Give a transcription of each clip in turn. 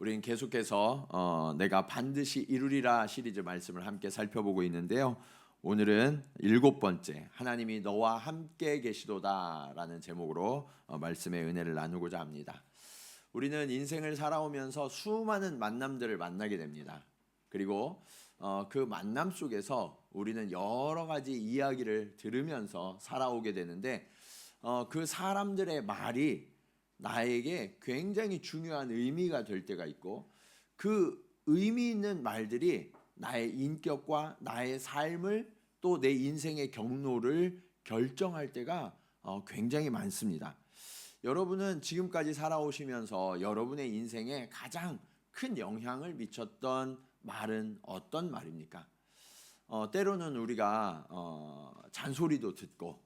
우리는 계속해서 내가 반드시 이루리라 시리즈 말씀을 함께 살펴보고 있는데요. 오늘은 7번째 하나님이 너와 함께 계시도다라는 제목으로 말씀의 은혜를 나누고자 합니다. 우리는 인생을 살아오면서 수많은 만남들을 만나게 됩니다. 그리고 그 만남 속에서 우리는 여러 가지 이야기를 들으면서 살아오게 되는데 그 사람들의 말이 나에게 굉장히 중요한 의미가 될 때가 있고, 그 의미 있는 말들이 나의 인격과 나의 삶을 또 내 인생의 경로를 결정할 때가 굉장히 많습니다. 여러분은 지금까지 살아오시면서 여러분의 인생에 가장 큰 영향을 미쳤던 말은 어떤 말입니까? 때로는 우리가 잔소리도 듣고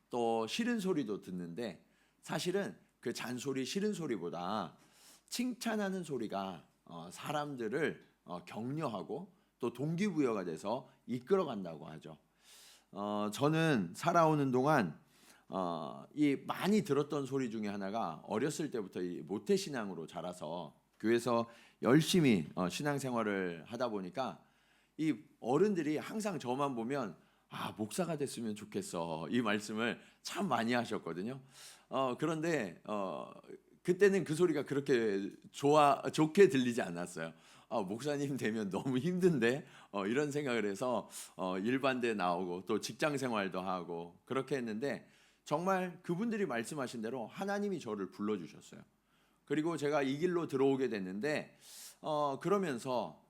또 싫은 소리도 듣는데, 사실은 그 잔소리 싫은 소리보다 칭찬하는 소리가 사람들을 격려하고 또 동기부여가 돼서 이끌어간다고 하죠. 저는 살아오는 동안 이 많이 들었던 소리 중에 하나가, 어렸을 때부터 이 모태신앙으로 자라서 교회에서 열심히 신앙생활을 하다 보니까 이 어른들이 항상 저만 보면 목사가 됐으면 좋겠어, 이 말씀을 참 많이 하셨거든요. 그런데 그때는 그 소리가 그렇게 좋게 들리지 않았어요. 목사님 되면 너무 힘든데 이런 생각을 해서 일반대 나오고 또 직장 생활도 하고 그렇게 했는데, 정말 그분들이 말씀하신 대로 하나님이 저를 불러주셨어요. 그리고 제가 이 길로 들어오게 됐는데 그러면서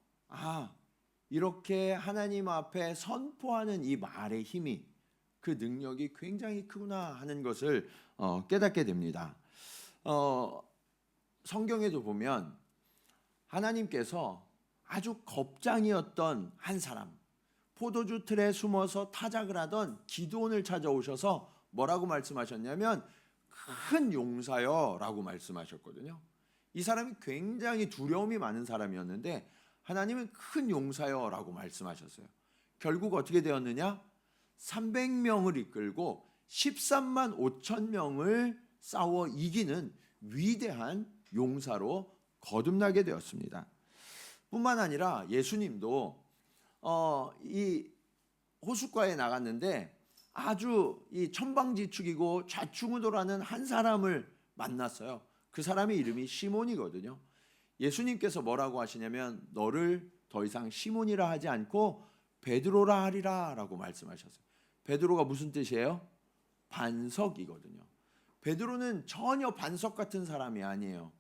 이렇게 하나님 앞에 선포하는 이 말의 힘이, 그 능력이 굉장히 크구나 하는 것을 깨닫게 됩니다. 성경에도 보면 하나님께서 아주 겁장이었던 한 사람, 포도주 틀에 숨어서 타작을 하던 기드온을 찾아오셔서 뭐라고 말씀하셨냐면 큰 용사여 라고 말씀하셨거든요. 이 사람이 굉장히 두려움이 많은 사람이었는데 하나님은 큰 용사여 라고 말씀하셨어요. 결국 어떻게 되었느냐? 300명을 이끌고 13만 5천 명을 싸워 이기는 위대한 용사로 거듭나게 되었습니다. 뿐만 아니라 예수님도 이 호숫가에 나갔는데 아주 이 천방지축이고 좌충우돌하는 한 사람을 만났어요. 그 사람의 이름이 시몬이거든요. 예수님께서 뭐라고 하시냐면 너를 더 이상 시몬이라 하지 않고 베드로라 하리라 라고 말씀하셨어요. 베드로가 무슨 뜻이에요? 반석이거든요. 베드로는 전혀 반석 같은 사람이 아니에요.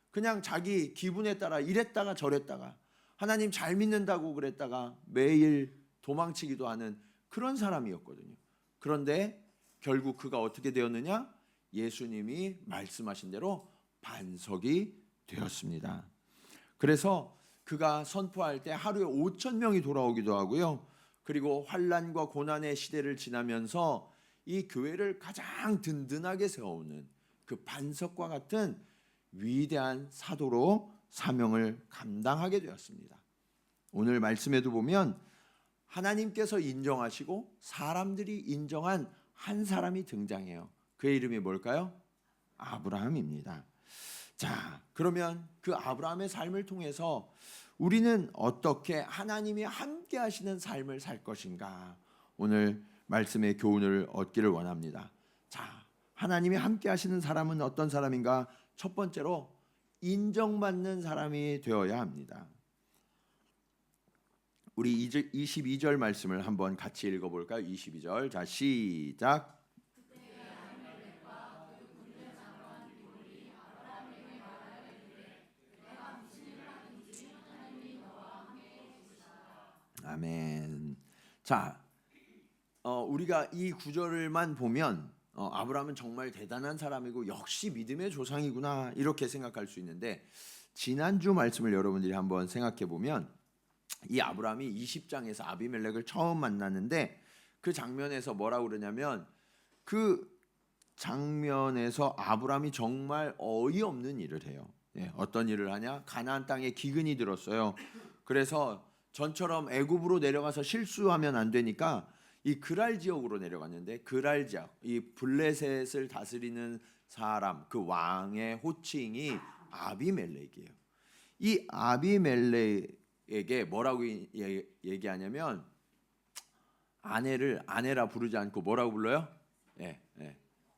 그냥 자기 기분에 따라 이랬다가 저랬다가 하나님 잘 믿는다고 그랬다가 매일 도망치기도 하는 그런 사람이었거든요. 그런데 결국 그가 어떻게 되었느냐? 예수님이 말씀하신 대로 반석이 되었습니다. 그래서 그가 선포할 때 하루에 5천 명이 돌아오기도 하고요. 그리고 환난과 고난의 시대를 지나면서 이 교회를 가장 든든하게 세워오는 그 반석과 같은 위대한 사도로 사명을 감당하게 되었습니다. 오늘 말씀에도 보면 하나님께서 인정하시고 사람들이 인정한 한 사람이 등장해요. 그의 이름이 뭘까요? 아브라함입니다. 자, 그러면 그 아브라함의 삶을 통해서 우리는 어떻게 하나님이 함께 하시는 삶을 살 것인가? 오늘 말씀의 교훈을 얻기를 원합니다. 자, 하나님이 함께 하시는 사람은 어떤 사람인가? 첫 번째로 인정받는 사람이 되어야 합니다. 우리 22절 말씀을 한번 같이 읽어볼까요? 22절. 자, 시작. 아멘. 자, 우리가 이 구절만 보면 아브라함은 정말 대단한 사람이고 역시 믿음의 조상이구나 이렇게 생각할 수 있는데, 지난주 말씀을 여러분들이 한번 생각해 보면 이 아브라함이 20장에서 아비멜렉을 처음 만났는데 그 장면에서 뭐라고 그러냐면, 그 장면에서 아브라함이 정말 어이없는 일을 해요. 어떤 일을 하냐? 가나안 땅에 기근이 들었어요. 그래서 전처럼 애굽으로 내려가서 실수하면 안 되니까 이 그랄 지역으로 내려갔는데, 그랄 지역, 이 블레셋을 다스리는 사람, 그 왕의 호칭이 아비멜렉이에요. 이 아비멜렉에게 뭐라고 얘기하냐면 아내를 아내라 부르지 않고 뭐라고 불러요?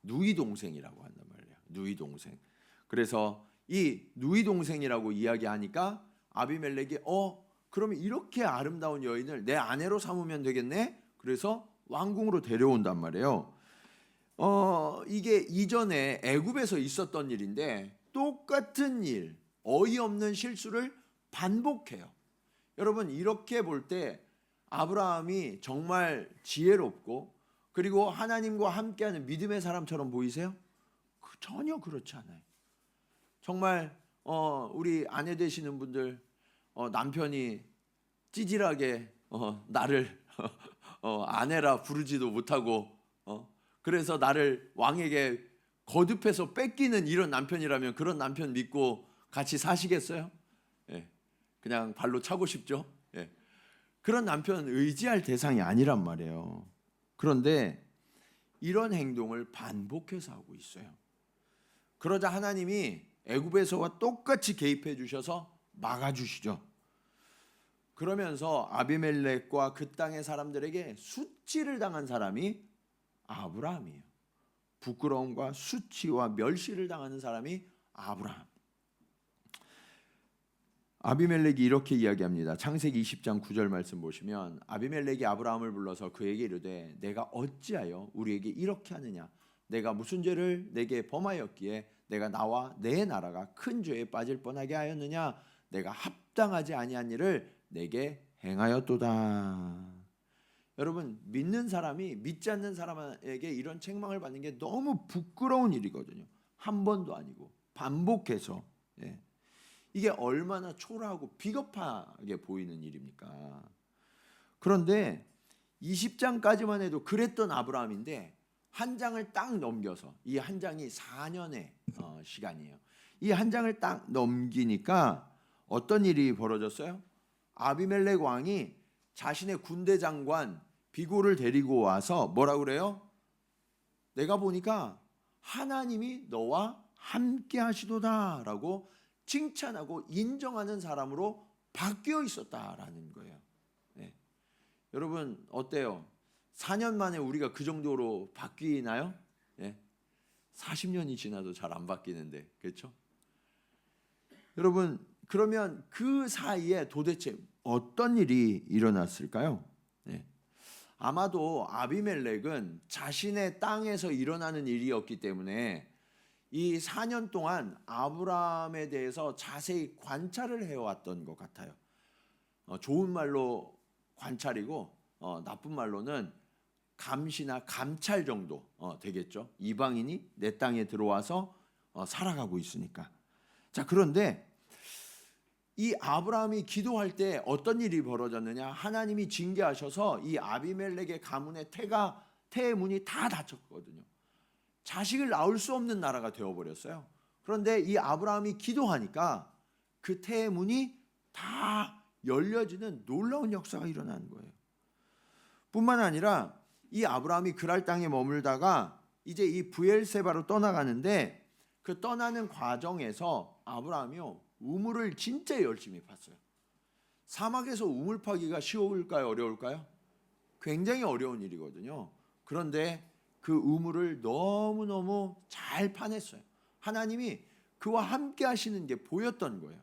누이 동생이라고 한단 말이에요. 누이 동생. 그래서 이 누이 동생이라고 이야기하니까 아비멜렉이 그러면 이렇게 아름다운 여인을 내 아내로 삼으면 되겠네. 그래서 왕궁으로 데려온단 말이에요. 이게 이전에 애굽에서 있었던 일인데 똑같은 일, 어이없는 실수를 반복해요. 여러분 이렇게 볼 때 아브라함이 정말 지혜롭고 그리고 하나님과 함께하는 믿음의 사람처럼 보이세요? 전혀 그렇지 않아요. 정말 우리 아내 되시는 분들 남편이 찌질하게 나를 아내라 부르지도 못하고 그래서 나를 왕에게 거듭해서 뺏기는 이런 남편이라면 그런 남편 믿고 같이 사시겠어요? 그냥 발로 차고 싶죠. 그런 남편 의지할 대상이 아니란 말이에요. 그런데 이런 행동을 반복해서 하고 있어요. 그러자 하나님이 애굽에서와 똑같이 개입해 주셔서 막아주시죠. 그러면서 아비멜렉과 그 땅의 사람들에게 수치를 당한 사람이 아브라함이에요. 부끄러움과 수치와 멸시를 당하는 사람이 아브라함. 아비멜렉이 이렇게 이야기합니다. 창세기 20장 9절 말씀 보시면 아비멜렉이 아브라함을 불러서 그에게 이르되 내가 어찌하여 우리에게 이렇게 하느냐 내가 무슨 죄를 내게 범하였기에 내가 나와 내 나라가 큰 죄에 빠질 뻔하게 하였느냐 내가 합당하지 아니한 일을 내게 행하였도다. 여러분 믿는 사람이 믿지 않는 사람에게 이런 책망을 받는 게 너무 부끄러운 일이거든요. 한 번도 아니고 반복해서. 이게 얼마나 초라하고 비겁하게 보이는 일입니까? 그런데 20장까지만 해도 그랬던 아브라함인데 한 장을 딱 넘겨서 이 한 장이 4년의 시간이에요. 이 한 장을 딱 넘기니까 어떤 일이 벌어졌어요? 아비멜렉 왕이 자신의 군대 장관 비고를 데리고 와서 뭐라고 그래요? 내가 보니까 하나님이 너와 함께 하시도다라고 칭찬하고 인정하는 사람으로 바뀌어 있었다라는 거예요. 여러분 어때요? 4년 만에 우리가 그 정도로 바뀌나요? 40년이 지나도 잘 안 바뀌는데 그렇죠? 여러분 그러면 그 사이에 도대체 어떤 일이 일어났을까요? 아마도 아비멜렉은 자신의 땅에서 일어나는 일이었기 때문에 이 4년 동안 아브라함에 대해서 자세히 관찰을 해왔던 것 같아요. 좋은 말로 관찰이고 나쁜 말로는 감시나 감찰 정도 되겠죠. 이방인이 내 땅에 들어와서 살아가고 있으니까. 자, 그런데 이 아브라함이 기도할 때 어떤 일이 벌어졌느냐? 하나님이 징계하셔서 이 아비멜렉의 가문의 태의 문이 다 닫혔거든요. 자식을 낳을 수 없는 나라가 되어버렸어요. 그런데 이 아브라함이 기도하니까 그 태의 문이 다 열려지는 놀라운 역사가 일어나는 거예요. 뿐만 아니라 이 아브라함이 그랄 땅에 머물다가 이제 이 브엘세바로 떠나가는데 그 떠나는 과정에서 아브라함이요 우물을 진짜 열심히 팠어요. 사막에서 우물 파기가 쉬울까요? 어려울까요? 굉장히 어려운 일이거든요. 그런데 그 우물을 너무너무 잘 파냈어요. 하나님이 그와 함께 하시는 게 보였던 거예요.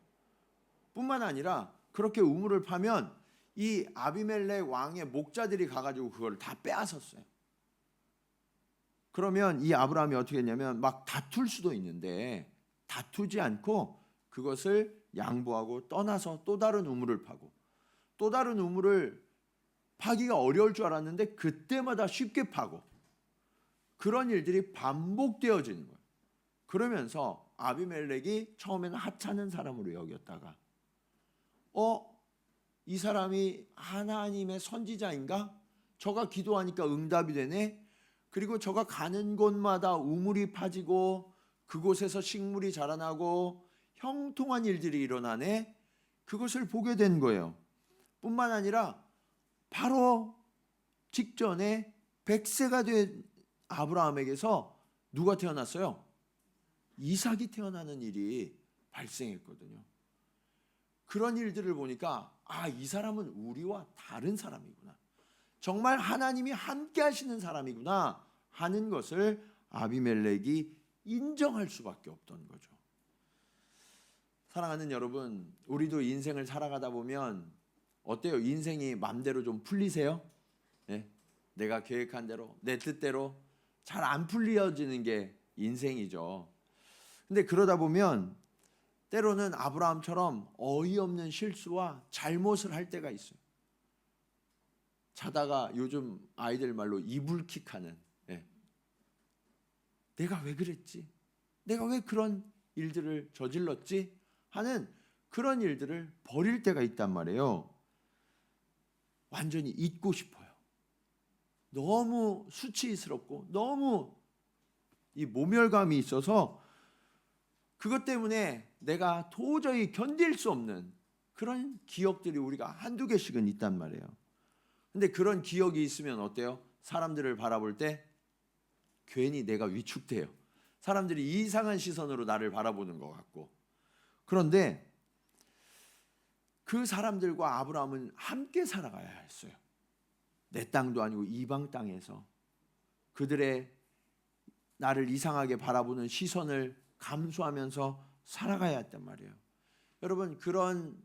뿐만 아니라 그렇게 우물을 파면 이 아비멜렉 왕의 목자들이 가가지고 그걸 다 빼앗았어요. 그러면 이 아브라함이 어떻게 했냐면 막 다툴 수도 있는데 다투지 않고 그것을 양보하고 떠나서 또 다른 우물을 파고 또 다른 우물을 파기가 어려울 줄 알았는데 그때마다 쉽게 파고 그런 일들이 반복되어지는 거예요. 그러면서 아비멜렉이 처음에는 하찮은 사람으로 여겼다가 이 사람이 하나님의 선지자인가? 저가 기도하니까 응답이 되네. 그리고 저가 가는 곳마다 우물이 파지고 그곳에서 식물이 자라나고 형통한 일들이 일어나네. 그것을 보게 된 거예요. 뿐만 아니라 바로 직전에 100세가 된 아브라함에게서 누가 태어났어요? 이삭이 태어나는 일이 발생했거든요. 그런 일들을 보니까 이 사람은 우리와 다른 사람이구나. 정말 하나님이 함께 하시는 사람이구나 하는 것을 아비멜렉이 인정할 수밖에 없던 거죠. 사랑하는 여러분, 우리도 인생을 살아가다 보면 어때요? 인생이 마음대로 좀 풀리세요? 네? 내가 계획한 대로, 내 뜻대로 잘 안 풀려지는 게 인생이죠. 근데 그러다 보면 때로는 아브라함처럼 어이없는 실수와 잘못을 할 때가 있어요. 자다가 요즘 아이들 말로 이불킥하는, 내가 왜 그랬지? 내가 왜 그런 일들을 저질렀지? 하는 그런 일들을 벌일 때가 있단 말이에요. 완전히 잊고 싶어요. 너무 수치스럽고 너무 이 모멸감이 있어서 그것 때문에 내가 도저히 견딜 수 없는 그런 기억들이 우리가 한두 개씩은 있단 말이에요. 근데 그런 기억이 있으면 어때요? 사람들을 바라볼 때 괜히 내가 위축돼요. 사람들이 이상한 시선으로 나를 바라보는 것 같고. 그런데 그 사람들과 아브라함은 함께 살아가야 했어요. 내 땅도 아니고 이방 땅에서 그들의 나를 이상하게 바라보는 시선을 감수하면서 살아가야 했단 말이에요. 여러분, 그런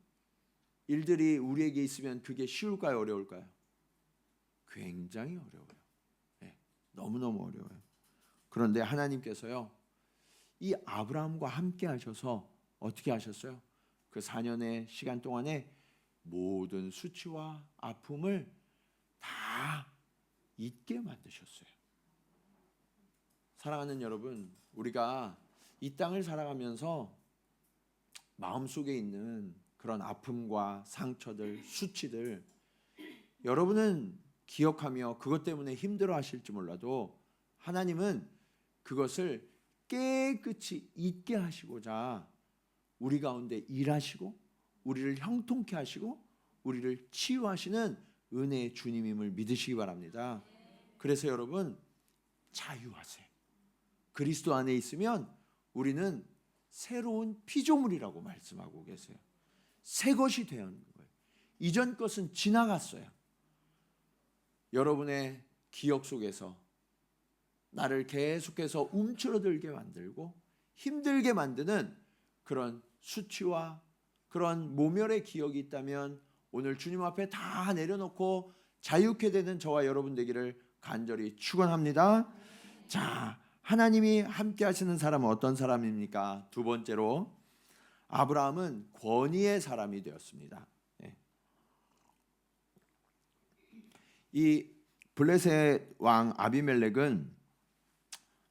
일들이 우리에게 있으면 그게 쉬울까요? 어려울까요? 굉장히 어려워요. 너무너무 어려워요. 그런데 하나님께서요, 이 아브라함과 함께 하셔서 어떻게 하셨어요? 그 4년의 시간 동안에 모든 수치와 아픔을 다 잊게 만드셨어요. 사랑하는 여러분, 우리가 이 땅을 살아가면서 마음속에 있는 그런 아픔과 상처들, 수치들, 여러분은 기억하며 그것 때문에 힘들어 하실지 몰라도 하나님은 그것을 깨끗이 잊게 하시고자 우리 가운데 일하시고 우리를 형통케 하시고 우리를 치유하시는 은혜의 주님임을 믿으시기 바랍니다. 그래서 여러분, 자유하세요. 그리스도 안에 있으면 우리는 새로운 피조물이라고 말씀하고 계세요. 새 것이 되는 거예요. 이전 것은 지나갔어요. 여러분의 기억 속에서 나를 계속해서 움츠러들게 만들고 힘들게 만드는 그런 수치와 그런 모멸의 기억이 있다면 오늘 주님 앞에 다 내려놓고 자유케 되는 저와 여러분 되기를 간절히 축원합니다. 자, 하나님이 함께 하시는 사람은 어떤 사람입니까? 두 번째로 아브라함은 권위의 사람이 되었습니다. 이 블레셋 왕 아비멜렉은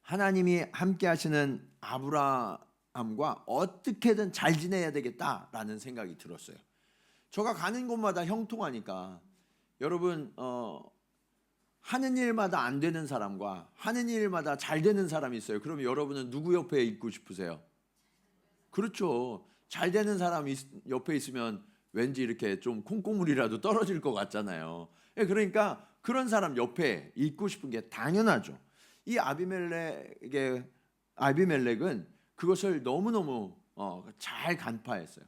하나님이 함께 하시는 아브라함과 어떻게든 잘 지내야 되겠다라는 생각이 들었어요. 저가 가는 곳마다 형통하니까 여러분 하는 일마다 안 되는 사람과 하는 일마다 잘 되는 사람이 있어요. 그럼 여러분은 누구 옆에 있고 싶으세요? 그렇죠. 잘 되는 사람이 옆에 있으면 왠지 이렇게 좀 콩고물이라도 떨어질 것 같잖아요. 그러니까 그런 사람 옆에 있고 싶은 게 당연하죠. 이 아비멜렉은 그것을 너무너무 잘 간파했어요.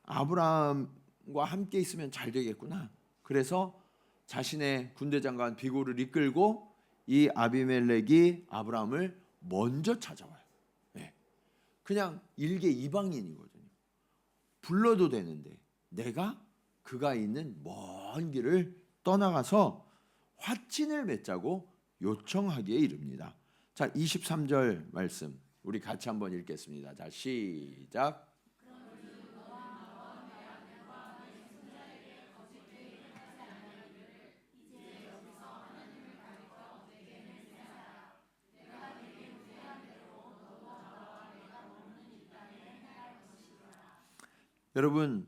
아브라함과 함께 있으면 잘 되겠구나. 그래서 자신의 군대 장관 비골을 이끌고 이 아비멜렉이 아브라함을 먼저 찾아와요. 그냥 일개 이방인이거든요. 불러도 되는데 내가 그가 있는 먼 길을 떠나가서 화친을 맺자고 요청하기에 이릅니다. 자, 23절 말씀 우리 같이 한번 읽겠습니다. 자, 시작. 여러분,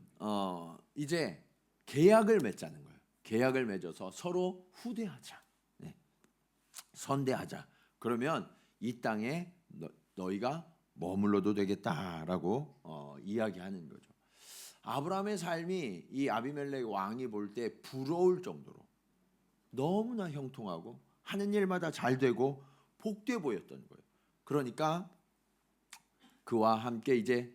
이제 계약을 맺자는 거예요. 계약을 맺어서 서로 후대하자, 선대하자. 그러면 이 땅에 너희가 머물러도 되겠다라고 이야기하는 거죠. 아브라함의 삶이 이 아비멜렉 왕이 볼 때 부러울 정도로 너무나 형통하고 하는 일마다 잘 되고 복돼 보였던 거예요. 그러니까 그와 함께 이제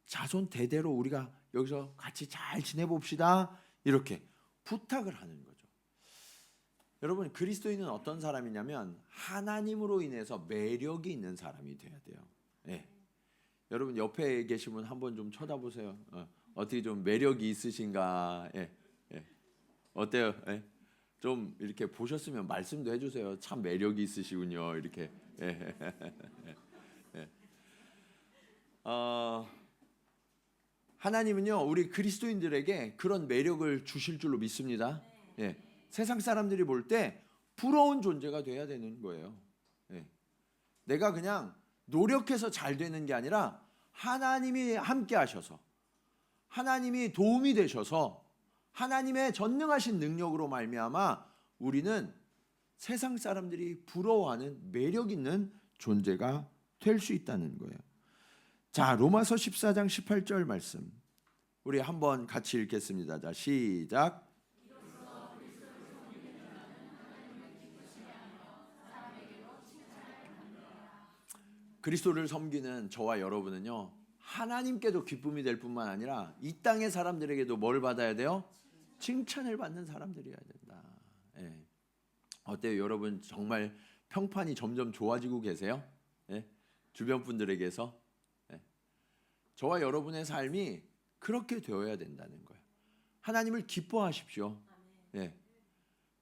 자손 대대로 우리가 여기서 같이 잘 지내봅시다. 이렇게 부탁을 하는 거죠. 여러분, 그리스도인은 어떤 사람이냐면 하나님으로 인해서 매력이 있는 사람이 돼야 돼요. 예. 여러분 옆에 계신 분 한번 좀 쳐다보세요. 어떻게 좀 매력이 있으신가? 예. 예. 어때요? 예. 좀 이렇게 보셨으면 말씀도 해주세요. 참 매력이 있으시군요. 이렇게. 예. 예. 하나님은요 우리 그리스도인들에게 그런 매력을 주실 줄로 믿습니다. 예. 세상 사람들이 볼 때 부러운 존재가 돼야 되는 거예요. 예. 내가 그냥 노력해서 잘 되는 게 아니라 하나님이 함께 하셔서, 하나님이 도움이 되셔서, 하나님의 전능하신 능력으로 말미암아 우리는 세상 사람들이 부러워하는 매력 있는 존재가 될 수 있다는 거예요. 자, 로마서 14장 18절 말씀 우리 한번 같이 읽겠습니다. 자, 시작. 그리스도를 섬기는 저와 여러분은요 하나님께도 기쁨이 될 뿐만 아니라 이 땅의 사람들에게도 뭘 받아야 돼요? 칭찬을 받는 사람들이어야 된다. 예. 어때요? 여러분 정말 평판이 점점 좋아지고 계세요? 예? 주변 분들에게서 예. 저와 여러분의 삶이 그렇게 되어야 된다는 거예요. 하나님을 기뻐하십시오. 예.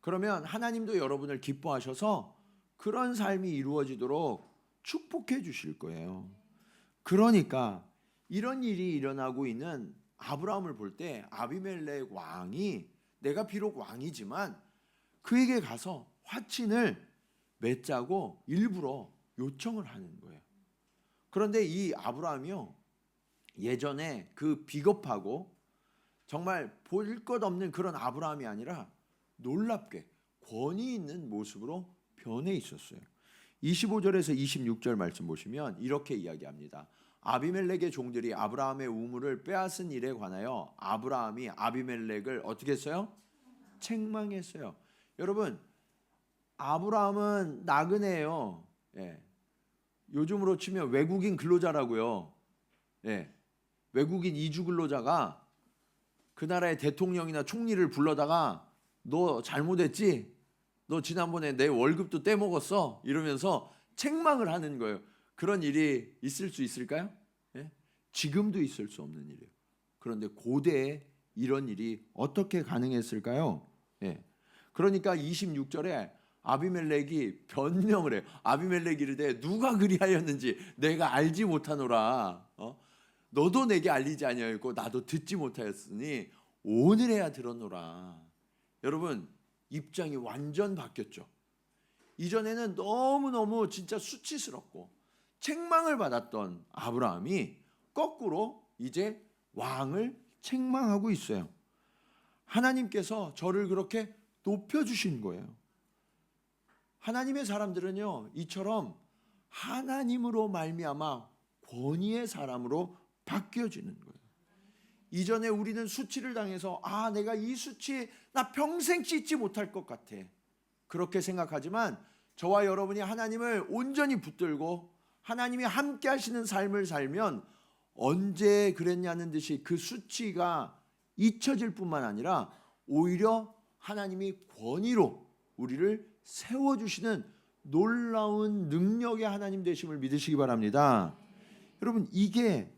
그러면 하나님도 여러분을 기뻐하셔서 그런 삶이 이루어지도록 축복해 주실 거예요. 그러니까 이런 일이 일어나고 있는 아브라함을 볼 때 아비멜렉 왕이 내가 비록 왕이지만 그에게 가서 화친을 맺자고 일부러 요청을 하는 거예요. 그런데 이 아브라함이요 예전에 그 비겁하고 정말 볼 것 없는 그런 아브라함이 아니라 놀랍게 권위 있는 모습으로 변해 있었어요. 25절에서 26절 말씀 보시면 이렇게 이야기합니다. 아비멜렉의 종들이 아브라함의 우물을 빼앗은 일에 관하여 아브라함이 아비멜렉을 어떻게 했어요? 책망했어요. 여러분 아브라함은 나그네예요. 예. 요즘으로 치면 외국인 근로자라고요. 예. 외국인 이주 근로자가 그 나라의 대통령이나 총리를 불러다가 너 잘못했지? 너 지난번에 내 월급도 떼먹었어? 이러면서 책망을 하는 거예요. 그런 일이 있을 수 있을까요? 예? 지금도 있을 수 없는 일이에요. 그런데 고대에 이런 일이 어떻게 가능했을까요? 예. 그러니까 26절에 아비멜렉이 변명을 해요. 아비멜렉이 이르되 누가 그리하였는지 내가 알지 못하노라. 너도 내게 알리지 아니하였고 나도 듣지 못하였으니 오늘에야 들었노라. 여러분 입장이 완전 바뀌었죠. 이전에는 너무너무 진짜 수치스럽고 책망을 받았던 아브라함이 거꾸로 이제 왕을 책망하고 있어요. 하나님께서 저를 그렇게 높여주신 거예요. 하나님의 사람들은요 이처럼 하나님으로 말미암아 권위의 사람으로 바뀌어지는 거예요. 이전에 우리는 수치를 당해서 내가 이 수치 나 평생 씻지 못할 것 같아 그렇게 생각하지만 저와 여러분이 하나님을 온전히 붙들고 하나님이 함께 하시는 삶을 살면 언제 그랬냐는 듯이 그 수치가 잊혀질 뿐만 아니라 오히려 하나님이 권위로 우리를 세워주시는 놀라운 능력의 하나님 되심을 믿으시기 바랍니다. 여러분 이게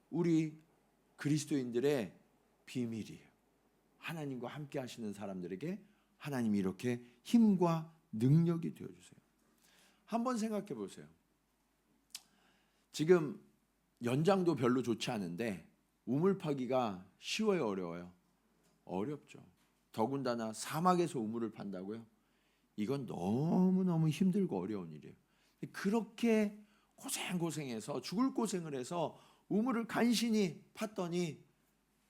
우리 그리스도인들의 비밀이에요. 하나님과 함께 하시는 사람들에게 하나님이 이렇게 힘과 능력이 되어주세요. 한번 생각해 보세요. 지금 연장도 별로 좋지 않은데 우물 파기가 쉬워요, 어려워요? 어렵죠. 더군다나 사막에서 우물을 판다고요? 이건 너무너무 힘들고 어려운 일이에요. 그렇게 고생해서 죽을 고생을 해서 우물을 간신히 팠더니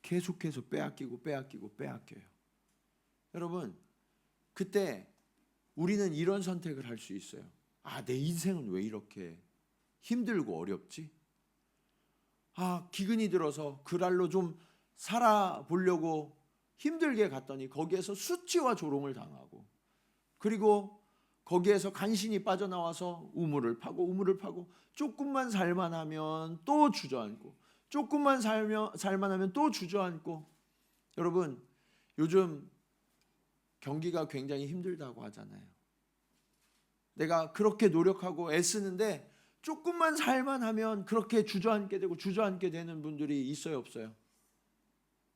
계속해서 빼앗겨요. 여러분 그때 우리는 이런 선택을 할 수 있어요. 내 인생은 왜 이렇게 힘들고 어렵지? 기근이 들어서 그랄로 좀 살아보려고 힘들게 갔더니 거기에서 수치와 조롱을 당하고 그리고 거기에서 간신히 빠져나와서 우물을 파고 조금만 살만하면 또 주저앉고 조금만 살만하면 또 주저앉고. 여러분, 요즘 경기가 굉장히 힘들다고 하잖아요. 내가 그렇게 노력하고 애쓰는데 조금만 살만하면 그렇게 주저앉게 되고 주저앉게 되는 분들이 있어요, 없어요?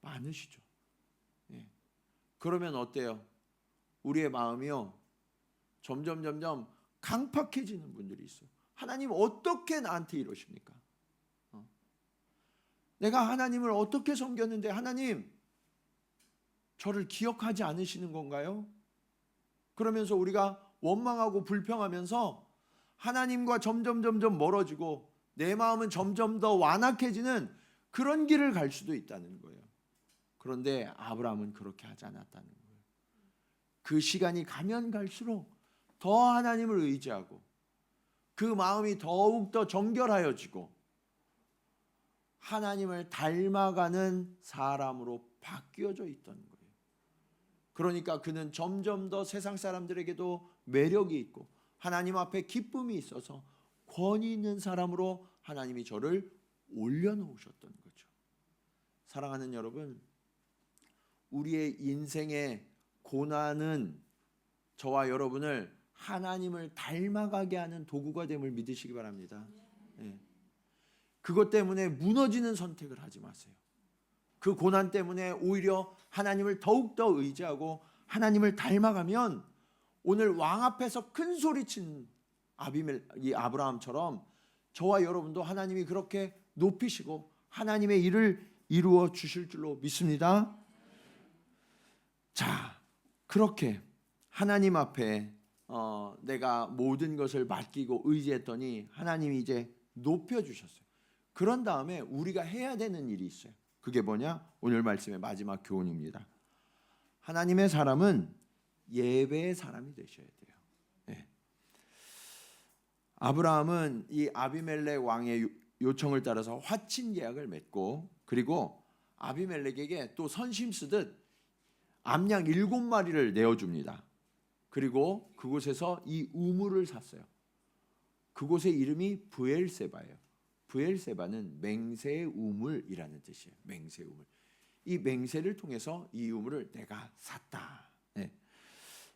많으시죠. 예. 그러면 어때요? 우리의 마음이요, 점점 강팍해지는 분들이 있어요. 하나님 어떻게 나한테 이러십니까? 내가 하나님을 어떻게 섬겼는데 하나님 저를 기억하지 않으시는 건가요? 그러면서 우리가 원망하고 불평하면서 하나님과 점점 멀어지고 내 마음은 점점 더 완악해지는 그런 길을 갈 수도 있다는 거예요. 그런데 아브라함은 그렇게 하지 않았다는 거예요. 그 시간이 가면 갈수록 더 하나님을 의지하고 그 마음이 더욱더 정결하여지고 하나님을 닮아가는 사람으로 바뀌어져 있던 거예요. 그러니까 그는 점점 더 세상 사람들에게도 매력이 있고 하나님 앞에 기쁨이 있어서 권위 있는 사람으로 하나님이 저를 올려놓으셨던 거죠. 사랑하는 여러분, 우리의 인생의 고난은 저와 여러분을 하나님을 닮아가게 하는 도구가 됨을 믿으시기 바랍니다. 네. 그것 때문에 무너지는 선택을 하지 마세요. 그 고난 때문에 오히려 하나님을 더욱더 의지하고 하나님을 닮아가면 오늘 왕 앞에서 큰 소리친 이 아브라함처럼 저와 여러분도 하나님이 그렇게 높이시고 하나님의 일을 이루어 주실 줄로 믿습니다. 자, 그렇게 하나님 앞에 내가 모든 것을 맡기고 의지했더니 하나님이 이제 높여주셨어요. 그런 다음에 우리가 해야 되는 일이 있어요. 그게 뭐냐? 오늘 말씀의 마지막 교훈입니다. 하나님의 사람은 예배의 사람이 되셔야 돼요. 네. 아브라함은 이 아비멜렉 왕의 요청을 따라서 화친 계약을 맺고 그리고 아비멜렉에게 또 선심 쓰듯 암양 7마리를 내어줍니다. 그리고 그곳에서 이 우물을 샀어요. 그곳의 이름이 브엘세바예요. 브엘세바는 맹세의 우물이라는 뜻이에요. 맹세의 우물. 이 맹세를 통해서 이 우물을 내가 샀다. 네.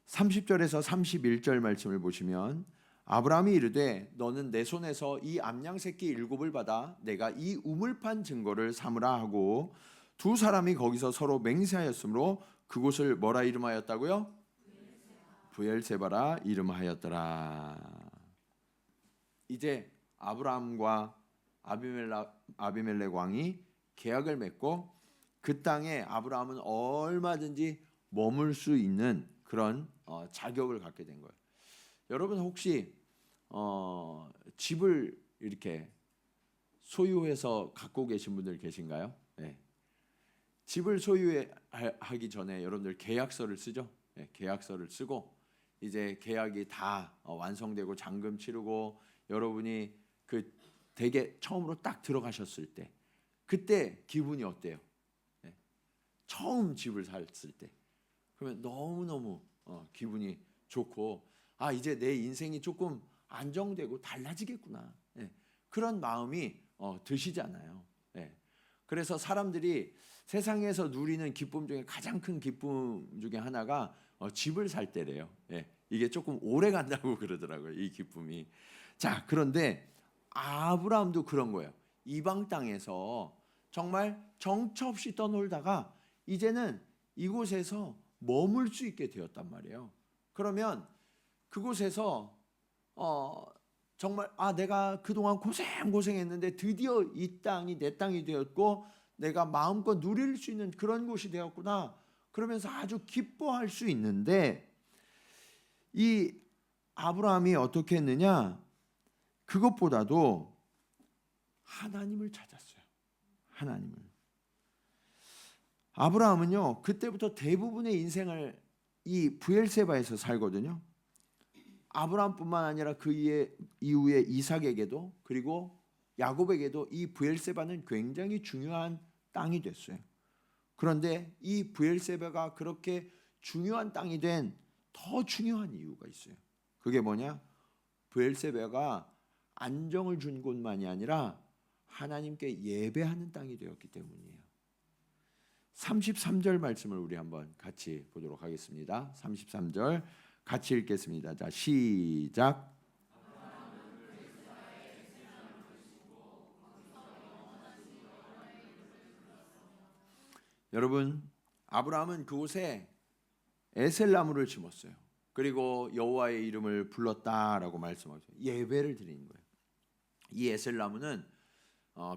30절에서 31절 말씀을 보시면 아브라함이 이르되 너는 내 손에서 이 암양 새끼 7을 받아 내가 이 우물 판 증거를 삼으라 하고 두 사람이 거기서 서로 맹세하였으므로 그곳을 뭐라 이름하였다고요? 브엘세바라 이름하였더라. 이제 아브라함과 아비멜렉 왕이 계약을 맺고 그 땅에 아브라함은 얼마든지 머물 수 있는 그런 자격을 갖게 된 거예요. 여러분 혹시 집을 이렇게 소유해서 갖고 계신 분들 계신가요? 네. 집을 소유하기 전에 여러분들 계약서를 쓰죠. 네, 계약서를 쓰고 이제 계약이 다 완성되고 잔금 치르고 여러분이 그 댁에 처음으로 딱 들어가셨을 때 그때 기분이 어때요? 네. 처음 집을 샀을 때 그러면 너무너무 기분이 좋고 이제 내 인생이 조금 안정되고 달라지겠구나. 네. 그런 마음이 드시잖아요. 네. 그래서 사람들이 세상에서 누리는 기쁨 중에 가장 큰 기쁨 중에 하나가 집을 살 때래요. 네. 이게 조금 오래 간다고 그러더라고요. 이 기쁨이. 자, 그런데 아브라함도 그런 거예요. 이방 땅에서 정말 정처 없이 떠놀다가 이제는 이곳에서 머물 수 있게 되었단 말이에요. 그러면 그곳에서 정말 내가 그동안 고생했는데 드디어 이 땅이 내 땅이 되었고 내가 마음껏 누릴 수 있는 그런 곳이 되었구나. 그러면서 아주 기뻐할 수 있는데 이 아브라함이 어떻게 했느냐? 그것보다도 하나님을 찾았어요. 하나님을. 아브라함은요 그때부터 대부분의 인생을 이 브엘세바에서 살거든요. 아브라함뿐만 아니라 그 이후에 이삭에게도 그리고 야곱에게도 이 브엘세바는 굉장히 중요한 땅이 됐어요. 그런데 이 브엘세바가 그렇게 중요한 땅이 된 더 중요한 이유가 있어요. 그게 뭐냐? 브엘세바가 안정을 준 곳만이 아니라 하나님께 예배하는 땅이 되었기 때문이에요. 33절 말씀을 우리 한번 같이 보도록 하겠습니다. 33절 같이 읽겠습니다. 자, 시작. 여러분, 아브라함은 그곳에 에셀나무를 심었어요. 그리고 여호와의 이름을 불렀다라고 말씀하죠. 예배를 드리는 거예요. 이 에셀나무는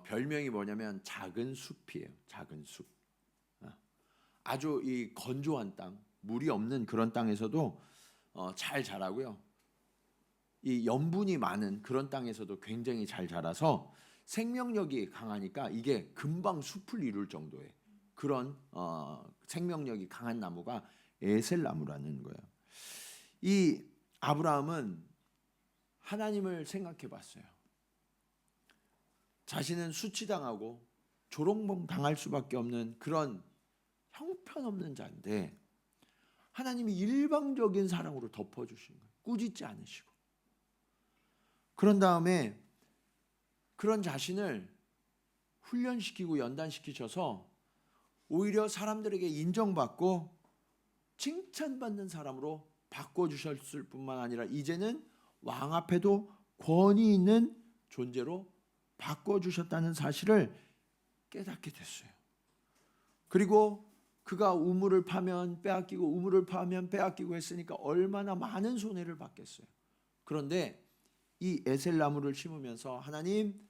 별명이 뭐냐면 작은 숲이에요. 작은 숲. 아주 이 건조한 땅, 물이 없는 그런 땅에서도 잘 자라고요. 이 염분이 많은 그런 땅에서도 굉장히 잘 자라서 생명력이 강하니까 이게 금방 숲을 이룰 정도의 그런 생명력이 강한 나무가 에셀나무라는 거예요. 이 아브라함은 하나님을 생각해 봤어요. 자신은 수치당하고 조롱봉 당할 수밖에 없는 그런 형편없는 자인데 하나님이 일방적인 사랑으로 덮어주신 거예요. 꾸짖지 않으시고. 그런 다음에 그런 자신을 훈련시키고 연단시키셔서 오히려 사람들에게 인정받고 칭찬받는 사람으로 바꿔주셨을 뿐만 아니라 이제는 왕 앞에도 권위 있는 존재로 바꿔주셨다는 사실을 깨닫게 됐어요. 그리고 그가 우물을 파면 빼앗기고 우물을 파면 빼앗기고 했으니까 얼마나 많은 손해를 받겠어요. 그런데 이 에셀나무를 심으면서 하나님,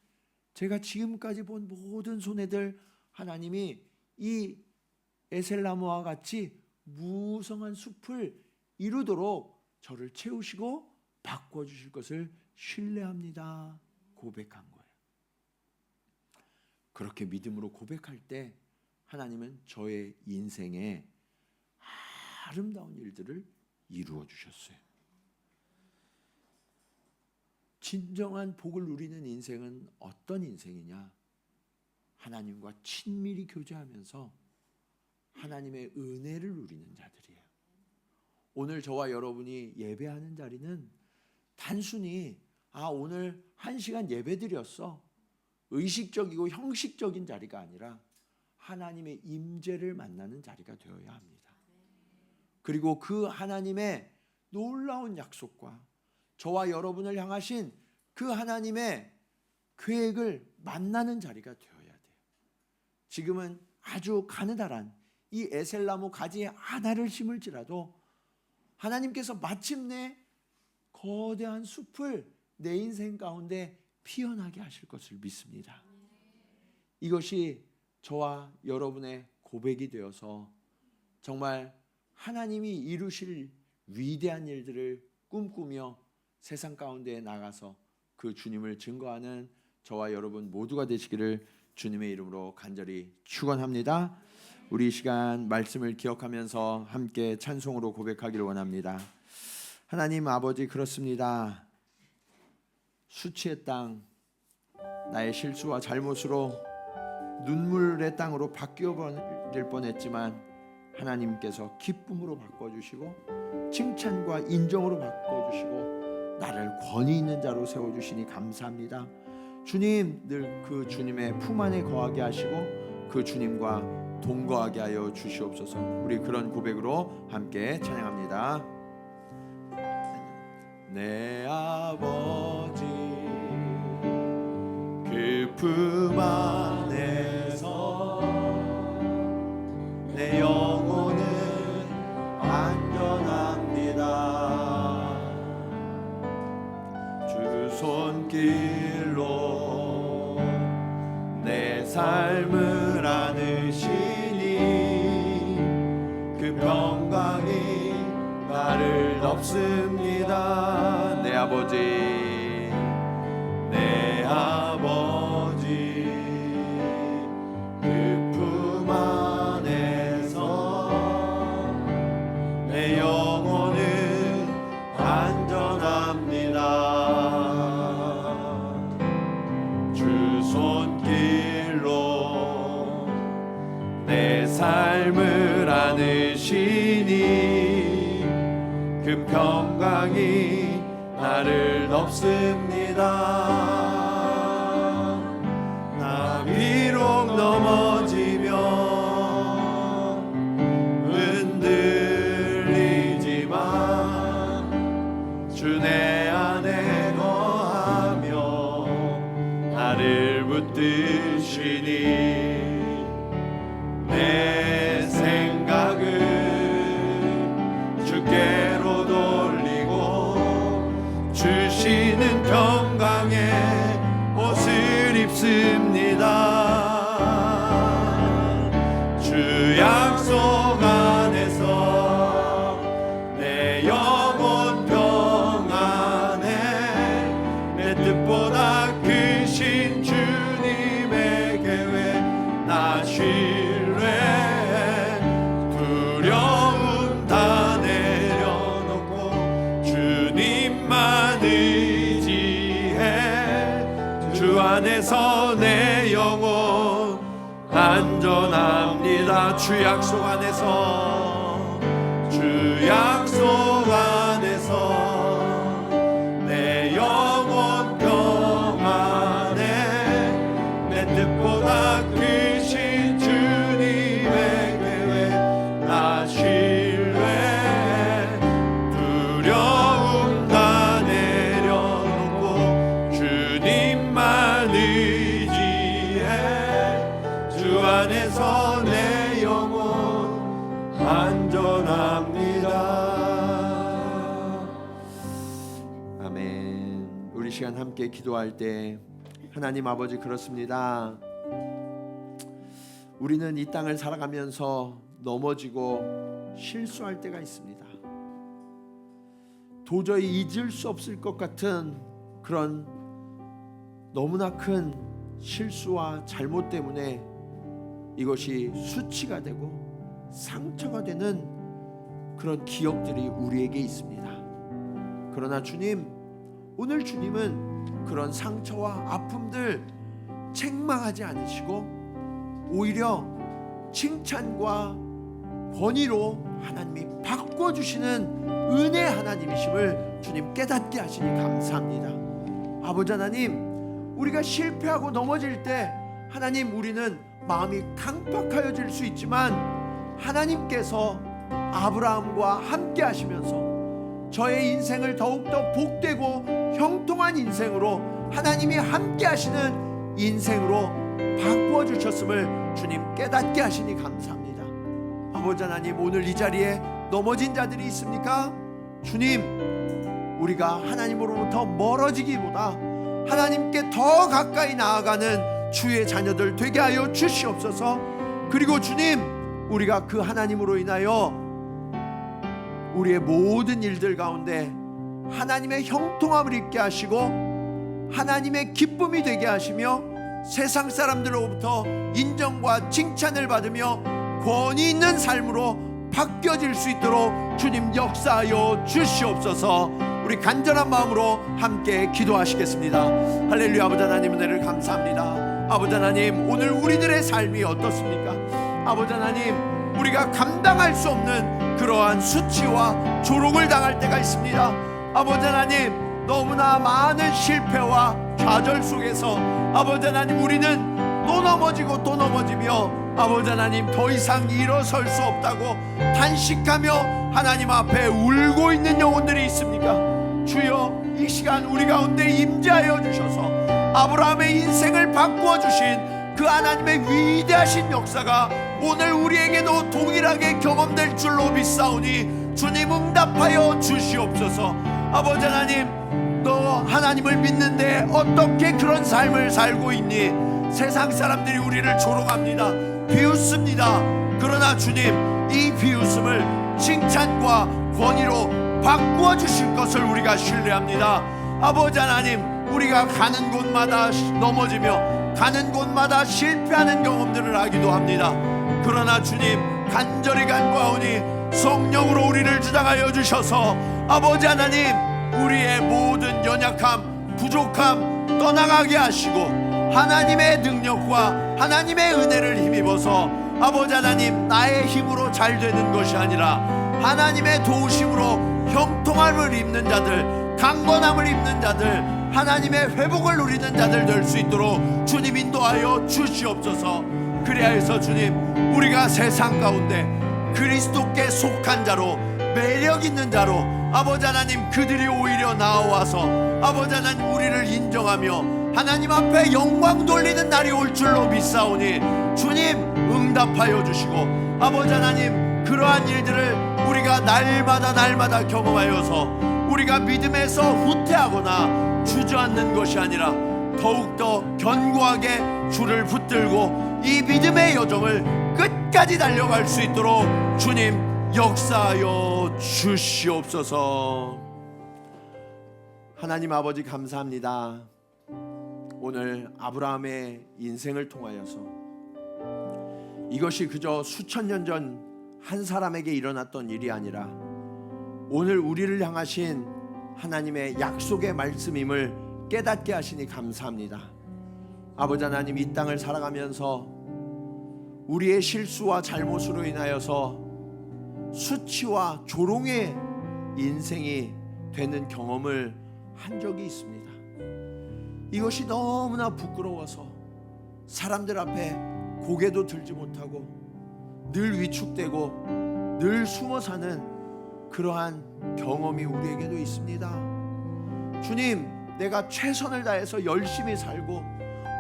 제가 지금까지 본 모든 손해들 하나님이 이 에셀나무와 같이 무성한 숲을 이루도록 저를 채우시고 바꿔주실 것을 신뢰합니다. 고백한 거예요. 그렇게 믿음으로 고백할 때 하나님은 저의 인생에 아름다운 일들을 이루어 주셨어요. 진정한 복을 누리는 인생은 어떤 인생이냐? 하나님과 친밀히 교제하면서 하나님의 은혜를 누리는 자들이에요. 오늘 저와 여러분이 예배하는 자리는 단순히 오늘 1시간 예배 드렸어, 의식적이고 형식적인 자리가 아니라 하나님의 임재를 만나는 자리가 되어야 합니다. 그리고 그 하나님의 놀라운 약속과 저와 여러분을 향하신 그 하나님의 계획을 만나는 자리가 되어야 돼요. 지금은 아주 가느다란 이 에셀나무 가지 하나를 심을지라도 하나님께서 마침내 거대한 숲을 내 인생 가운데 피어나게 하실 것을 믿습니다. 이것이 저와 여러분의 고백이 되어서 정말 하나님이 이루실 위대한 일들을 꿈꾸며 세상 가운데에 나가서 그 주님을 증거하는 저와 여러분 모두가 되시기를 주님의 이름으로 간절히 축원합니다. 우리 이 시간 말씀을 기억하면서 함께 찬송으로 고백하기를 원합니다. 하나님 아버지, 그렇습니다. 수치의 땅, 나의 실수와 잘못으로 눈물의 땅으로 바뀌어버릴 뻔했지만 하나님께서 기쁨으로 바꿔주시고 칭찬과 인정으로 바꿔주시고 나를 권위 있는 자로 세워주시니 감사합니다. 주님, 늘 그 주님의 품 안에 거하게 하시고 그 주님과 동거하게 하여 주시옵소서. 우리 그런 고백으로 함께 찬양합니다. 내 아버지 그 품 안에서 내 영혼은 안전합니다. 주 손길로 내 삶을 안으시니 그 평강이 나를 덮습니다. 내 아버지, 내 아버지 그 품 안에서 내 영혼은 안전합니다. 주 손길로 내 삶을 안으시니 그 평강이 나를 덮습니다. 약속 안에서 내 영혼 평안해. 내 뜻보다 크신 주님의 계획 나 신뢰해. 두려움 다 내려놓고 주님만 의지해. 주 안에서 내 영혼 안전합니다. 주 약속 안에서, 주 약속 안에서 내 영혼 평안해. 내 뜻보다 크신 주님의 계획 나 신뢰해. 두려움 다 내려놓고 주님만 의지해. 주 안에서 내 영혼 안전합니다. 아멘. 우리 시간 함께 기도할 때 하나님 아버지, 그렇습니다. 우리는 이 땅을 살아가면서 넘어지고 실수할 때가 있습니다. 도저히 잊을 수 없을 것 같은 그런 너무나 큰 실수와 잘못 때문에 이것이 수치가 되고 상처가 되는 그런 기억들이 우리에게 있습니다. 그러나 주님, 오늘 주님은 그런 상처와 아픔들 책망하지 않으시고 오히려 칭찬과 권위로 하나님이 바꿔주시는 은혜 하나님이심을 주님 깨닫게 하시니 감사합니다. 아버지 하나님, 우리가 실패하고 넘어질 때 하나님, 우리는 마음이 강팍하여질 수 있지만 하나님께서 아브라함과 함께 하시면서 저의 인생을 더욱더 복되고 형통한 인생으로 하나님이 함께 하시는 인생으로 바꾸어 주셨음을 주님 깨닫게 하시니 감사합니다. 아버지 하나님, 오늘 이 자리에 넘어진 자들이 있습니까? 주님, 우리가 하나님으로부터 멀어지기보다 하나님께 더 가까이 나아가는 주의 자녀들 되게 하여 주시옵소서. 그리고 주님, 우리가 그 하나님으로 인하여 우리의 모든 일들 가운데 하나님의 형통함을 입게 하시고 하나님의 기쁨이 되게 하시며 세상 사람들로부터 인정과 칭찬을 받으며 권위 있는 삶으로 바뀌어질 수 있도록 주님 역사하여 주시옵소서. 우리 간절한 마음으로 함께 기도하시겠습니다. 할렐루야. 아버지 하나님, 은혜를 감사합니다. 아버지 하나님, 오늘 우리들의 삶이 어떻습니까? 아버지 하나님, 우리가 감당할 수 없는 그러한 수치와 조롱을 당할 때가 있습니다. 아버지 하나님, 너무나 많은 실패와 좌절 속에서 아버지 하나님, 우리는 또 넘어지고 또 넘어지며 아버지 하나님, 더 이상 일어설 수 없다고 탄식하며 하나님 앞에 울고 있는 영혼들이 있습니까? 주여, 이 시간 우리 가운데 임재하여 주셔서 아브라함의 인생을 바꾸어 주신 그 하나님의 위대하신 역사가 오늘 우리에게도 동일하게 경험될 줄로 믿사오니 주님 응답하여 주시옵소서. 아버지 하나님, 너 하나님을 믿는데 어떻게 그런 삶을 살고 있니? 세상 사람들이 우리를 조롱합니다. 비웃습니다. 그러나 주님, 이 비웃음을 칭찬과 권위로 바꾸어 주실 것을 우리가 신뢰합니다. 아버지 하나님, 우리가 가는 곳마다 넘어지며 가는 곳마다 실패하는 경험들을 하기도 합니다. 그러나 주님, 간절히 간구하오니 성령으로 우리를 주장하여 주셔서 아버지 하나님, 우리의 모든 연약함, 부족함 떠나가게 하시고 하나님의 능력과 하나님의 은혜를 힘입어서 아버지 하나님, 나의 힘으로 잘 되는 것이 아니라 하나님의 도우심으로 형통함을 입는 자들, 강건함을 입는 자들, 하나님의 회복을 누리는 자들 될 수 있도록 주님 인도하여 주시옵소서. 그리하여서 주님, 우리가 세상 가운데 그리스도께 속한 자로, 매력 있는 자로 아버지 하나님, 그들이 오히려 나와서 아버지 하나님, 우리를 인정하며 하나님 앞에 영광 돌리는 날이 올 줄로 믿사오니 주님 응답하여 주시고 아버지 하나님, 그러한 일들을 우리가 날마다 경험하여서 우리가 믿음에서 후퇴하거나 주저앉는 것이 아니라 더욱더 견고하게 주를 붙들고 이 믿음의 여정을 끝까지 달려갈 수 있도록 주님 역사하여 주시옵소서. 하나님 아버지 감사합니다. 오늘 아브라함의 인생을 통하여서 이것이 그저 수천 년 전 한 사람에게 일어났던 일이 아니라 오늘 우리를 향하신 하나님의 약속의 말씀임을 깨닫게 하시니 감사합니다. 아버지 하나님, 이 땅을 살아가면서 우리의 실수와 잘못으로 인하여서 수치와 조롱의 인생이 되는 경험을 한 적이 있습니다. 이것이 너무나 부끄러워서 사람들 앞에 고개도 들지 못하고 늘 위축되고 늘 숨어 사는 그러한 경험이 우리에게도 있습니다. 주님, 내가 최선을 다해서 열심히 살고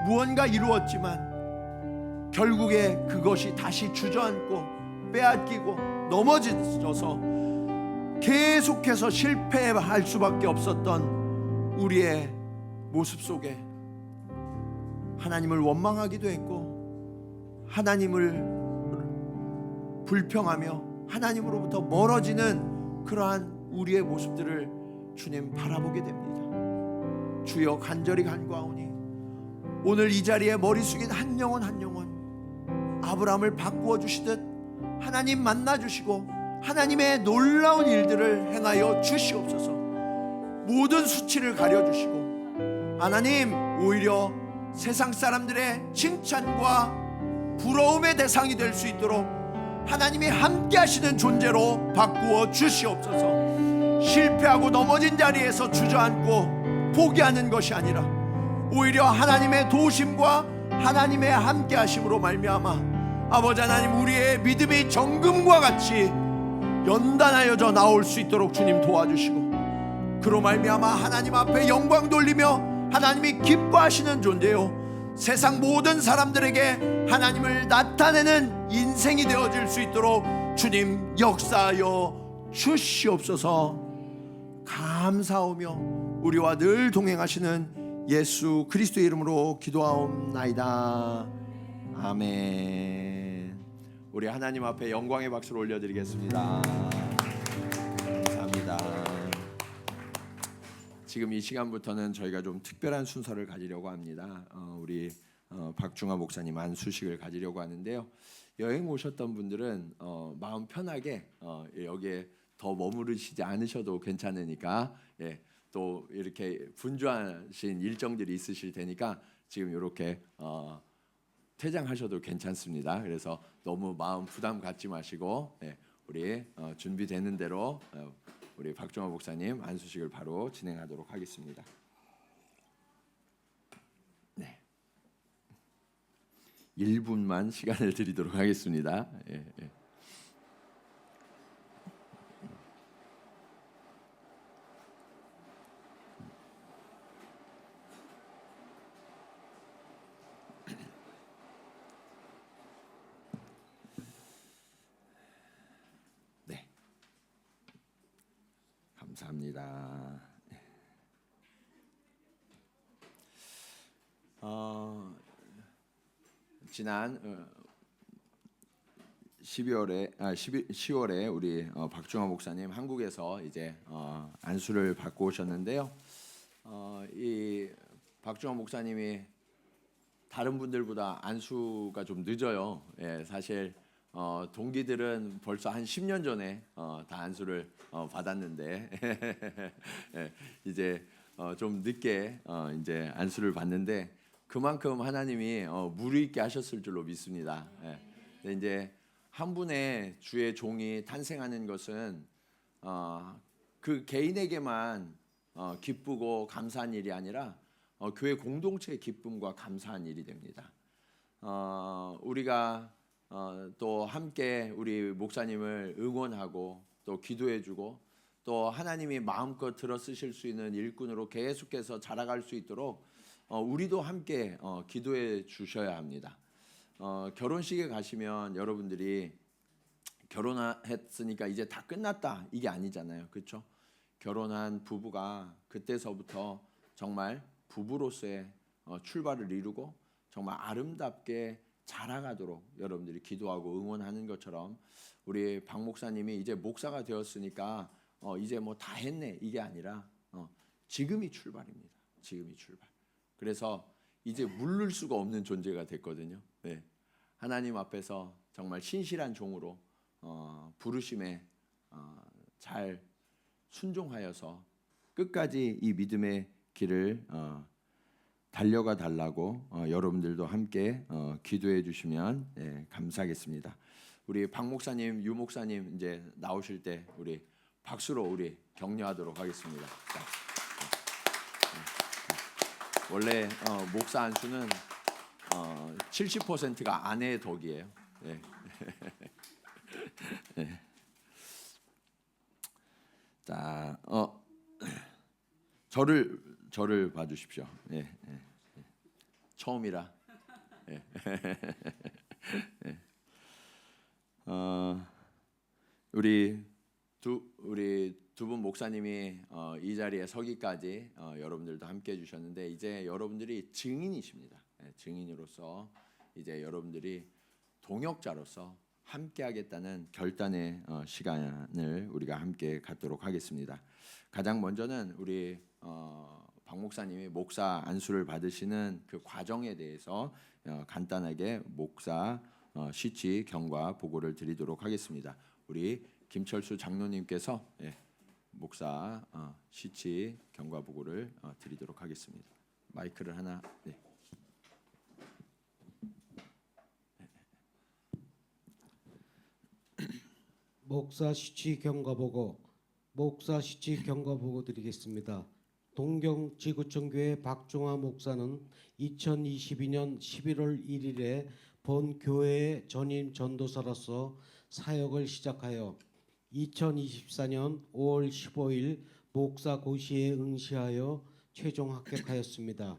무언가 이루었지만 결국에 그것이 다시 주저앉고 빼앗기고 넘어져서 계속해서 실패할 수밖에 없었던 우리의 모습 속에 하나님을 원망하기도 했고 하나님을 불평하며 하나님으로부터 멀어지는 그러한 우리의 모습들을 주님 바라보게 됩니다. 주여, 간절히 간구하오니 오늘 이 자리에 머리 숙인 한 영혼 한 영혼 아브라함을 바꾸어 주시듯 하나님 만나 주시고 하나님의 놀라운 일들을 행하여 주시옵소서. 모든 수치를 가려주시고 하나님, 오히려 세상 사람들의 칭찬과 부러움의 대상이 될 수 있도록 하나님이 함께 하시는 존재로 바꾸어 주시옵소서. 실패하고 넘어진 자리에서 주저앉고 포기하는 것이 아니라 오히려 하나님의 도우심과 하나님의 함께 하심으로 말미암아 아버지 하나님, 우리의 믿음이 정금과 같이 연단하여져 나올 수 있도록 주님 도와주시고 그로 말미암아 하나님 앞에 영광 돌리며 하나님이 기뻐하시는 존재요 세상 모든 사람들에게 하나님을 나타내는 인생이 되어질 수 있도록 주님 역사하여 주시옵소서. 감사하며 우리와 늘 동행하시는 예수 그리스도의 이름으로 기도하옵나이다. 아멘. 우리 하나님 앞에 영광의 박수를 올려드리겠습니다. 감사합니다. 지금 이 시간부터는 저희가 좀 특별한 순서를 가지려고 합니다. 우리 박중화 목사님 안수식을 가지려고 하는데요. 여행 오셨던 분들은 마음 편하게 여기에 더 머무르시지 않으셔도 괜찮으니까, 또 이렇게 분주하신 일정들이 있으실 테니까 지금 이렇게 퇴장하셔도 괜찮습니다. 그래서 너무 마음 부담 갖지 마시고 우리 준비되는 대로 우리 박종화 목사님 안수식을 바로 진행하도록 하겠습니다. 네, 1분만 시간을 드리도록 하겠습니다. 감사합니다. 지난 10월에 우리 박중화 목사님 한국에서 이제 안수를 받고 오셨는데요. 이 박중화 목사님이 다른 분들보다 안수가 좀 늦어요. 사실 동기들은 벌써 한 10년 전에 다 안수를 받았는데 이제 좀 늦게 이제 안수를 받는데 그만큼 하나님이 무리 있게 하셨을 줄로 믿습니다. 근데 이제 한 분의 주의 종이 탄생하는 것은 그 개인에게만 기쁘고 감사한 일이 아니라 교회 공동체의 기쁨과 감사한 일이 됩니다. 우리가 또 함께 우리 목사님을 응원하고 또 기도해주고 또 하나님이 마음껏 들어 쓰실 수 있는 일꾼으로 계속해서 자라갈 수 있도록 우리도 함께 기도해 주셔야 합니다. 결혼식에 가시면 여러분들이 결혼했으니까 이제 다 끝났다 이게 아니잖아요, 그렇죠? 결혼한 부부가 그때서부터 정말 부부로서의 출발을 이루고 정말 아름답게 자라가도록 여러분들이 기도하고 응원하는 것처럼 우리 박 목사님이 이제 목사가 되었으니까 이제 뭐 다 했네 이게 아니라 지금이 출발입니다. 지금이 출발. 그래서 이제 물를 수가 없는 존재가 됐거든요. 네. 하나님 앞에서 정말 신실한 종으로 부르심에 잘 순종하여서 끝까지 이 믿음의 길을 달려가 달라고 여러분들도 함께 기도해 주시면 감사하겠습니다. 우리 박 목사님, 유 목사님 이제 나오실 때 우리 박수로 우리 격려하도록 하겠습니다. 자, 원래 목사 안수는 70%가 아내의 덕이에요. 네. 네. 자, 저를 봐주십시오. 예, 예. 처음이라. 예. 예. 우리 두 분 목사님이 이 자리에 서기까지 여러분들도 함께 해주셨는데 이제 여러분들이 증인이십니다. 예, 증인으로서 이제 여러분들이 동역자로서 함께하겠다는 결단의 시간을 우리가 함께 갖도록 하겠습니다. 가장 먼저는 우리 박 목사님이 목사 안수를 받으시는 그 과정에 대해서 간단하게 목사 시치 경과 보고를 드리도록 하겠습니다. 우리 김철수 장로님께서 목사 시치 경과 보고를 드리도록 하겠습니다. 마이크를 하나. 네. 목사 시치 경과 보고 드리겠습니다. 동경 지구촌교회 박종화 목사는 2022년 11월 1일에 본 교회의 전임 전도사로서 사역을 시작하여 2024년 5월 15일 목사 고시에 응시하여 최종 합격하였습니다.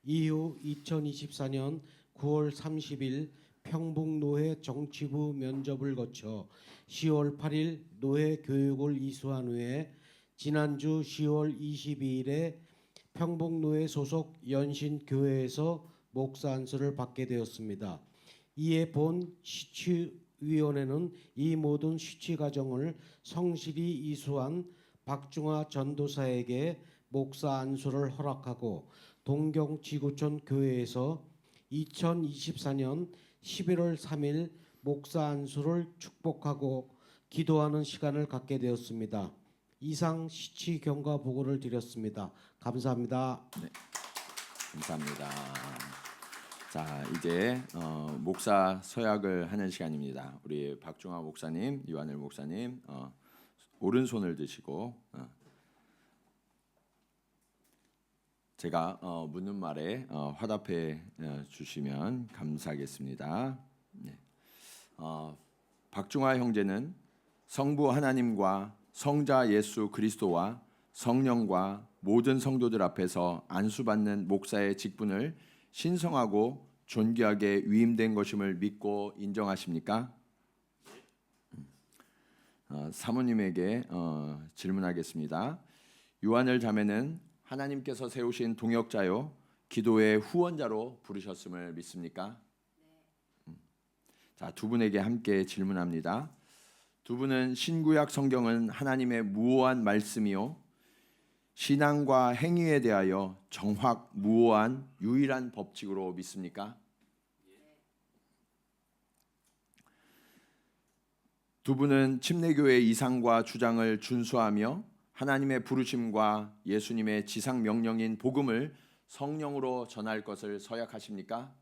이후 2024년 9월 30일 평북노회 정치부 면접을 거쳐 10월 8일 노회 교육을 이수한 후에 지난주 10월 22일에 평북노회 소속 연신교회에서 목사 안수를 받게 되었습니다. 이에 본 시취위원회는 이 모든 시취 과정을 성실히 이수한 박중화 전도사에게 목사 안수를 허락하고 동경지구촌 교회에서 2024년 11월 3일 목사 안수를 축복하고 기도하는 시간을 갖게 되었습니다. 이상 시치 경과 보고를 드렸습니다. 감사합니다. 네, 감사합니다. 자, 이제 목사 서약을 하는 시간입니다. 우리 박중화 목사님, 유한일 목사님 오른손을 드시고 제가 묻는 말에 화답해 주시면 감사하겠습니다. 네. 박중화 형제는 성부 하나님과 성자 예수 그리스도와 성령과 모든 성도들 앞에서 안수받는 목사의 직분을 신성하고 존귀하게 위임된 것임을 믿고 인정하십니까? 사모님에게 질문하겠습니다. 유한열 자매는 하나님께서 세우신 동역자요 기도의 후원자로 부르셨음을 믿습니까? 자, 두 분에게 함께 질문합니다. 두 분은 신구약 성경은 하나님의 무오한 말씀이요 신앙과 행위에 대하여 정확 무오한 유일한 법칙으로 믿습니까? 두 분은 침례교회의 이상과 주장을 준수하며 하나님의 부르심과 예수님의 지상 명령인 복음을 성령으로 전할 것을 서약하십니까?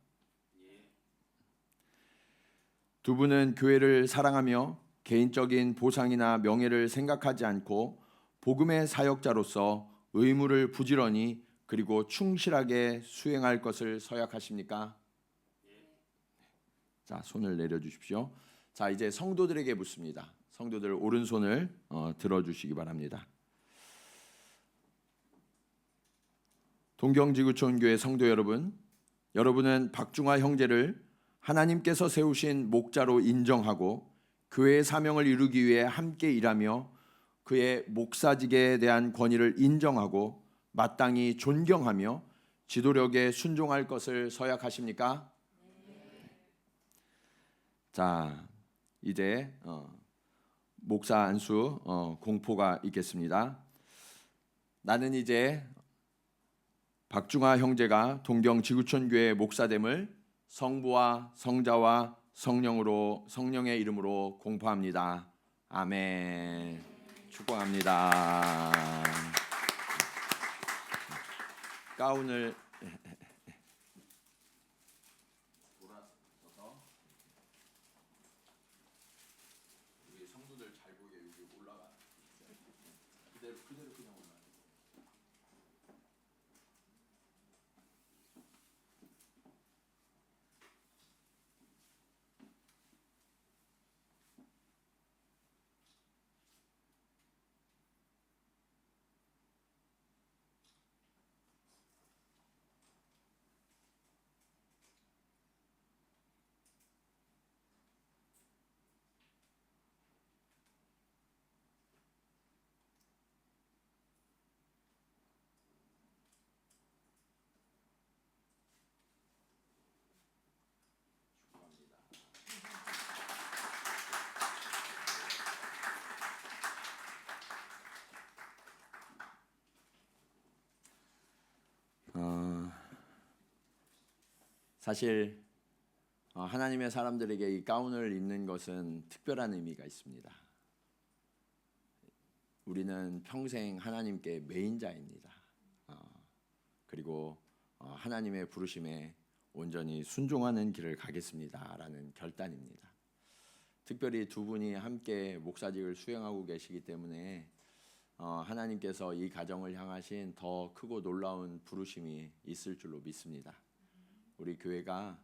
두 분은 교회를 사랑하며 개인적인 보상이나 명예를 생각하지 않고 복음의 사역자로서 의무를 부지런히 그리고 충실하게 수행할 것을 서약하십니까? 자, 손을 내려주십시오. 자, 이제 성도들에게 묻습니다. 성도들 오른손을 들어주시기 바랍니다. 동경지구촌교회 성도 여러분, 여러분은 박중화 형제를 하나님께서 세우신 목자로 인정하고 교회의 사명을 이루기 위해 함께 일하며 그의 목사직에 대한 권위를 인정하고 마땅히 존경하며 지도력에 순종할 것을 서약하십니까? 자, 이제 목사 안수 공포가 있겠습니다. 나는 이제 박중화 형제가 동경 지구촌교회 목사됨을 성부와 성자와 성령의 이름으로 공포합니다. 아멘. 축복합니다. 가운을 돌아서서 우리 성도들 잘 보게 여기 올라가. 그대로 그냥 올라가. 사실 하나님의 사람들에게 이 가운을 입는 것은 특별한 의미가 있습니다. 우리는 평생 하나님께 매인자입니다. 그리고 하나님의 부르심에 온전히 순종하는 길을 가겠습니다라는 결단입니다. 특별히 두 분이 함께 목사직을 수행하고 계시기 때문에 하나님께서 이 가정을 향하신 더 크고 놀라운 부르심이 있을 줄로 믿습니다. 우리 교회가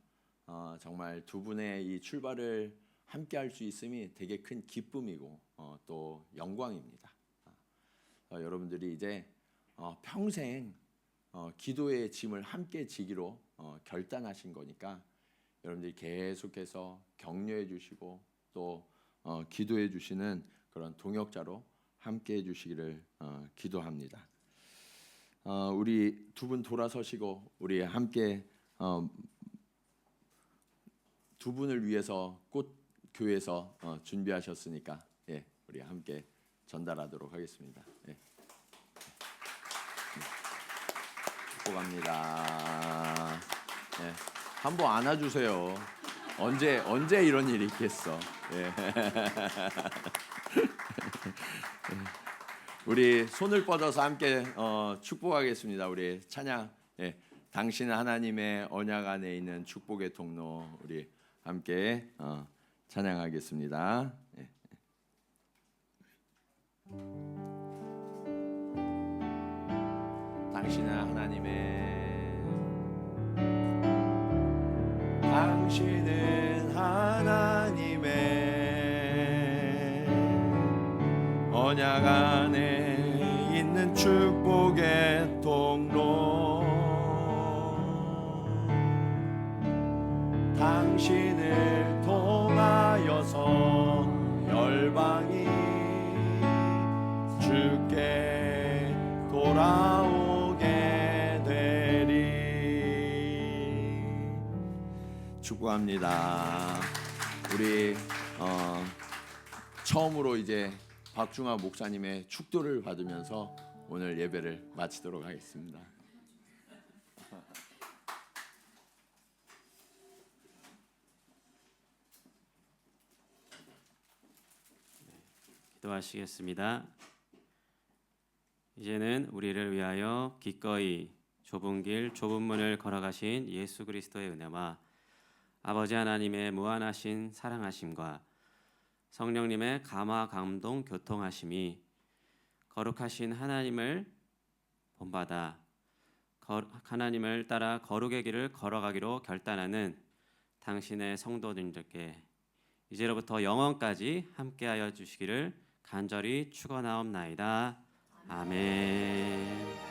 정말 두 분의 이 출발을 함께 할 수 있음이 되게 큰 기쁨이고 또 영광입니다. 여러분들이 이제 평생 기도의 짐을 함께 지기로 결단하신 거니까 여러분들이 계속해서 격려해 주시고 또 기도해 주시는 그런 동역자로 함께 해 주시기를 기도합니다. 우리 두 분 돌아서시고 우리 함께 두 분을 위해서 꽃 교회에서 준비하셨으니까 우리 함께 전달하도록 하겠습니다. 축복합니다. 한번 안아주세요. 언제 이런 일이 있겠어? 우리 손을 뻗어서 함께 축복하겠습니다. 우리 찬양. 당신은 하나님의 언약 안에 있는 축복의 통로. 우리 함께 찬양하겠습니다. 당신은 하나님의 언약 안에 있는 축복의 통로. 당신을 통하여서 열방이 주께 돌아오게 되리. 축복합니다. 우리 처음으로 이제 박중화 목사님의 축도를 받으면서 오늘 예배를 마치도록 하겠습니다. 기도하시겠습니다. 이제는 우리를 위하여 기꺼이 좁은 길 좁은 문을 걸어가신 예수 그리스도의 은혜와 아버지 하나님의 무한하신 사랑하심과 성령님의 감화 감동 교통하심이 거룩하신 하나님을 본받아 하나님을 따라 거룩의 길을 걸어가기로 결단하는 당신의 성도님들께 이제로부터 영원까지 함께하여 주시기를 간절히 축원하옵나이다. 아멘.